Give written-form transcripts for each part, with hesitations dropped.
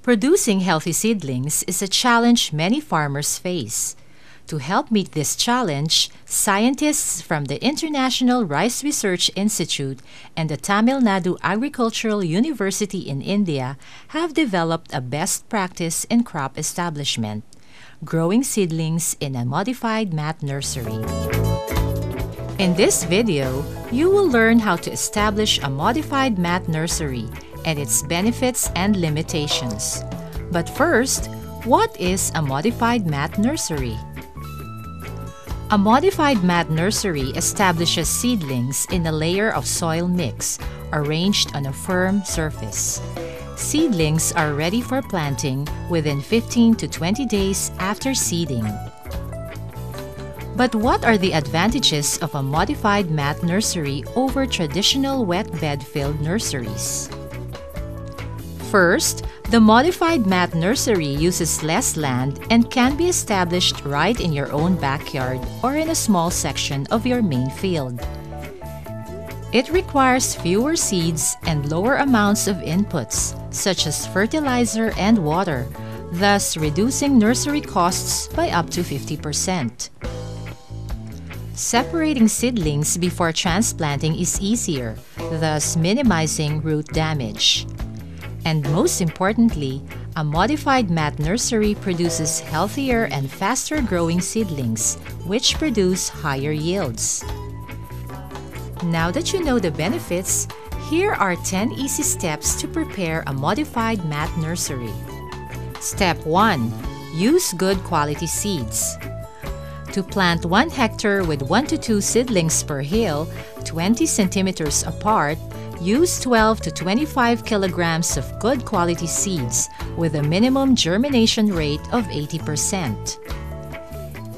Producing healthy seedlings is a challenge many farmers face. To help meet this challenge, scientists from the International Rice Research Institute and the Tamil Nadu Agricultural University in India have developed a best practice in crop establishment: growing seedlings in a modified mat nursery. In this video, you will learn how to establish a modified mat nursery and its benefits and limitations. But first, what is a modified mat nursery? A modified mat nursery establishes seedlings in a layer of soil mix arranged on a firm surface. Seedlings are ready for planting within 15 to 20 days after seeding. But what are the advantages of a modified mat nursery over traditional wet bed-filled nurseries? First, the modified mat nursery uses less land and can be established right in your own backyard or in a small section of your main field. It requires fewer seeds and lower amounts of inputs, such as fertilizer and water, thus reducing nursery costs by up to 50%. Separating seedlings before transplanting is easier, thus minimizing root damage. And most importantly, a modified mat nursery produces healthier and faster growing seedlings, which produce higher yields. Now that you know the benefits, here are 10 easy steps to prepare a modified mat nursery. Step 1. Use good quality seeds. To plant 1 hectare with 1 to 2 seedlings per hill, 20 centimeters apart, use 12 to 25 kilograms of good quality seeds with a minimum germination rate of 80%.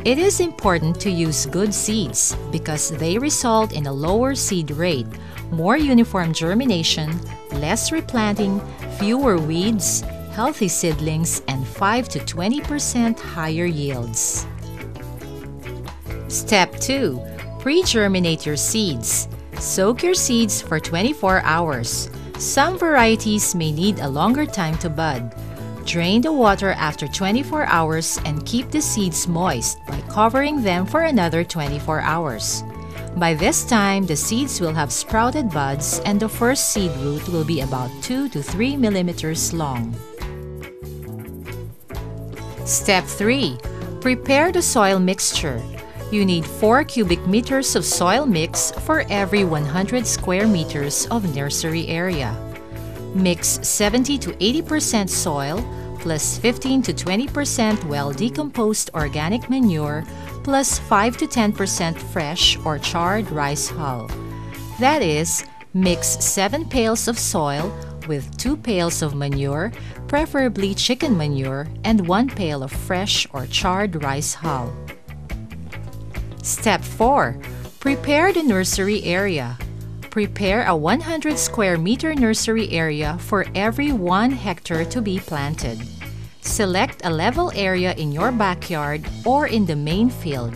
It is important to use good seeds because they result in a lower seed rate, more uniform germination, less replanting, fewer weeds, healthy seedlings, and 5 to 20% higher yields. Step 2. Pre-germinate your seeds. Soak your seeds for 24 hours. Some varieties may need a longer time to bud. Drain the water after 24 hours and keep the seeds moist by covering them for another 24 hours. By this time, the seeds will have sprouted buds and the first seed root will be about 2 to 3 millimeters long. Step 3. Prepare the soil mixture. You need 4 cubic meters of soil mix for every 100 square meters of nursery area. Mix 70 to 80% soil plus 15 to 20% well-decomposed organic manure plus 5 to 10% fresh or charred rice hull. That is, mix 7 pails of soil with 2 pails of manure, preferably chicken manure, and 1 pail of fresh or charred rice hull. Step 4. Prepare the nursery area. Prepare a 100 square meter nursery area for every 1 hectare to be planted. Select a level area in your backyard or in the main field.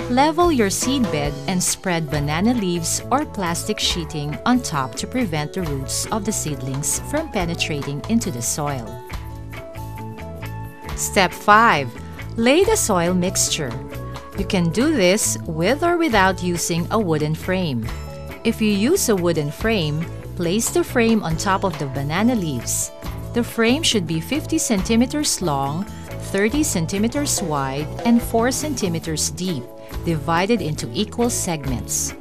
Level your seed bed and spread banana leaves or plastic sheeting on top to prevent the roots of the seedlings from penetrating into the soil. Step 5. Lay the soil mixture. You can do this with or without using a wooden frame. If you use a wooden frame, place the frame on top of the banana leaves. The frame should be 50 centimeters long, 30 centimeters wide, and 4 centimeters deep, divided into equal segments.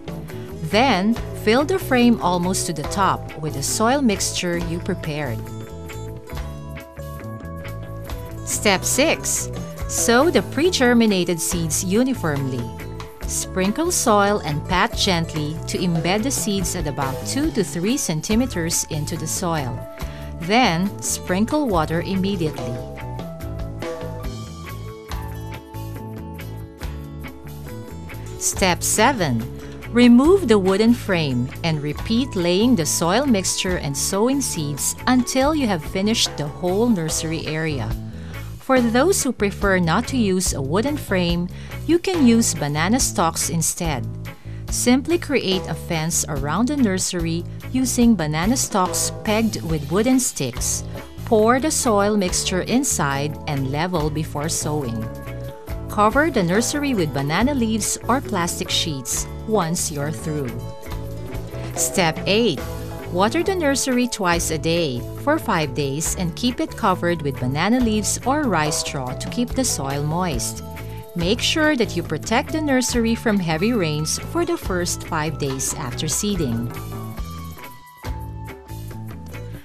Then, fill the frame almost to the top with the soil mixture you prepared. Step 6. Sow the pre-germinated seeds uniformly. Sprinkle soil and pat gently to embed the seeds at about 2 to 3 centimeters into the soil. Then, sprinkle water immediately. Step 7. Remove the wooden frame and repeat laying the soil mixture and sowing seeds until you have finished the whole nursery area. For those who prefer not to use a wooden frame, you can use banana stalks instead. Simply create a fence around the nursery using banana stalks pegged with wooden sticks. Pour the soil mixture inside and level before sowing. Cover the nursery with banana leaves or plastic sheets once you're through. Step 8. Water the nursery twice a day for 5 days and keep it covered with banana leaves or rice straw to keep the soil moist. Make sure that you protect the nursery from heavy rains for the first 5 days after seeding.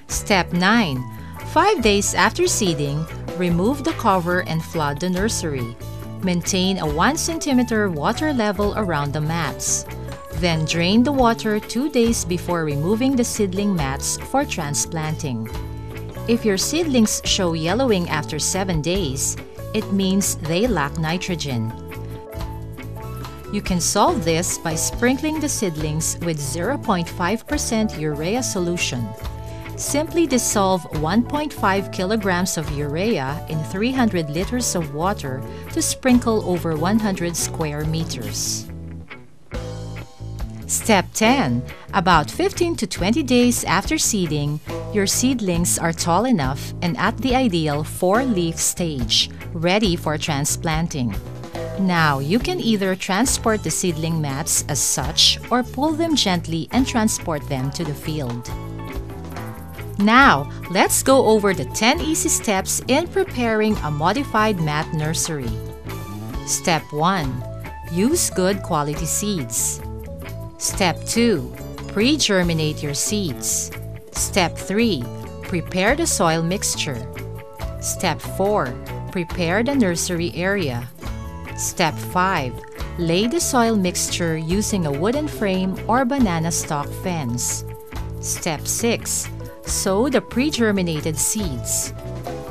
Step 9. 5 days after seeding, remove the cover and flood the nursery. Maintain a 1 cm water level around the mats. Then drain the water 2 days before removing the seedling mats for transplanting. If your seedlings show yellowing after 7 days, it means they lack nitrogen. You can solve this by sprinkling the seedlings with 0.5% urea solution. Simply dissolve 1.5 kilograms of urea in 300 liters of water to sprinkle over 100 square meters. Step 10. About 15 to 20 days after seeding, your seedlings are tall enough and at the ideal 4-leaf stage, ready for transplanting. Now, you can either transport the seedling mats as such or pull them gently and transport them to the field. Now, let's go over the 10 easy steps in preparing a modified mat nursery. Step 1. Use good quality seeds. Step 2. Pre-germinate your seeds. Step 3. Prepare the soil mixture. Step 4. Prepare the nursery area. Step 5. Lay the soil mixture using a wooden frame or banana stalk fence. Step 6. Sow the pre-germinated seeds.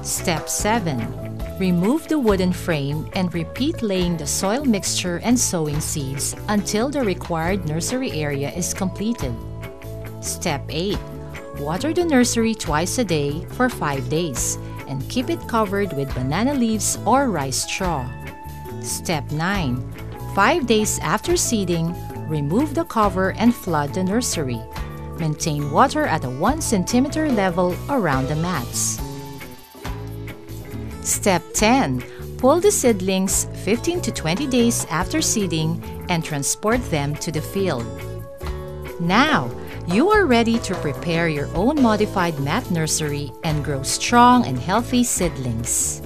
Step 7. Remove the wooden frame and repeat laying the soil mixture and sowing seeds until the required nursery area is completed. Step 8. Water the nursery twice a day for 5 days and keep it covered with banana leaves or rice straw. Step 9. 5 days after seeding, remove the cover and flood the nursery. Maintain water at a 1 cm level around the mats. Step 10. Pull the seedlings 15 to 20 days after seeding and transport them to the field. Now, you are ready to prepare your own modified mat nursery and grow strong and healthy seedlings.